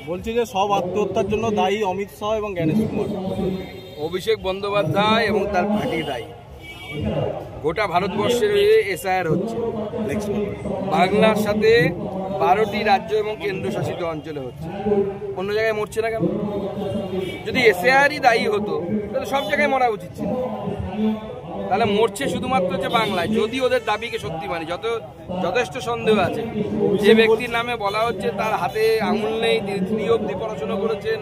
বলছে যে সব আত্মহত্যার জন্য দায়ী অমিত শাহ এবং জ্ঞানেশ কুমার। অভিষেক বন্দ্যোপাধ্যায় এবং তার পার্টি দায়ী। গোটা ভারতবর্ষের এসআইআর হচ্ছে, বাংলার সাথে 12টি রাজ্য এবং কেন্দ্রশাসিত অঞ্চলে হচ্ছে, অন্য জায়গায় মরছে না কেন? যদি এসআইআরই দায়ী হতো তাহলে সব জায়গায় মরা উচিত ছিল। তাহলে মরছে শুধুমাত্র হচ্ছে বাংলায়, যদি ওদের দাবিকে সত্যি মানি। যথেষ্ট সন্দেহ আছে। যে ব্যক্তির নামে বলা হচ্ছে তার হাতে আঙুল নেই, তিনি অবধি পড়াশোনা করেছেন,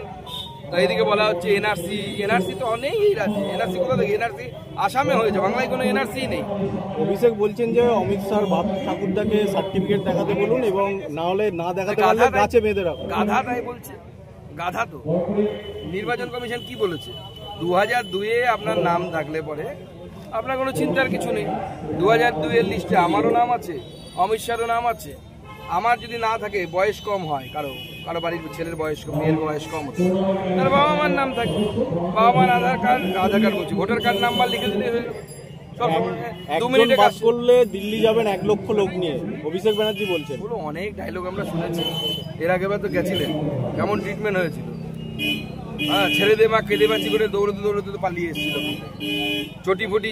এইদিকে বলা হচ্ছে এনআরসি তো অনেক রাজ্যে। এনআরসি কোথা থেকে? এনআরসি আসামে হয়েছে, বাংলায় কোনো এনআরসি নেই। অভিষেক বলছেন যে অমিত শাহ বাপ ঠাকুরদাকে সার্টিফিকেট দেখাতে বলুন, এবং না হলে না দেখাতে পারলে গাছে বেঁধে রাখুন। গাধা তাই বলছে, গাধা তো। নির্বাচন কমিশন কি বলেছে? 2002-এ আপনার নাম থাকলে পরে আপনার কোনো চিন্তার কিছু নেই। 2002-এর লিস্টে আমারও নাম আছে, অমিত শাহরও নাম আছে। আমার যদি না থাকে, বয়স কম হয়, কারো বাড়ির ছেলের বয়স কম, মেয়ের বয়স কম হচ্ছে, তার বাবা মার নাম থাকে। বাবা মার আধার কার্ড বলছি, ভোটার কার্ড নাম্বার লিখে দিলে হয়ে গেল। পাস করলে দিল্লি যাবেন 1 লক্ষ লোক নিয়ে, অভিষেক ব্যানার্জি বলছেন। অনেক ডায়লগ আমরা শুনেছি, এর আগেবার তো গেছিলেন, কেমন ট্রিটমেন্ট হয়েছিল। হ্যাঁ, ছেড়ে দে মা কেঁদে বাঁচি করে দৌড়তে দৌড়তে তো পালিয়ে এসেছিল। চটি ফটি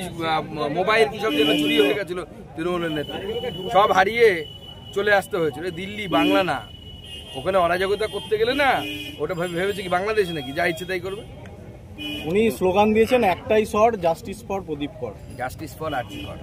মোবাইল কি সব যেন চুরি হয়ে গেছিল তৃণমূলের নেতা, সব হারিয়ে চলে আসতে হয়েছিল। দিল্লি, বাংলা না। ওখানে অরাজকতা করতে গেলে না, ওটা ভেবেছে কি বাংলাদেশ নাকি, যা ইচ্ছে তাই করবে। উনি স্লোগান দিয়েছেন একটাই স্বর, জাস্টিস ফর প্রদীপ কর। জাস্টিস ফর আরজি কর।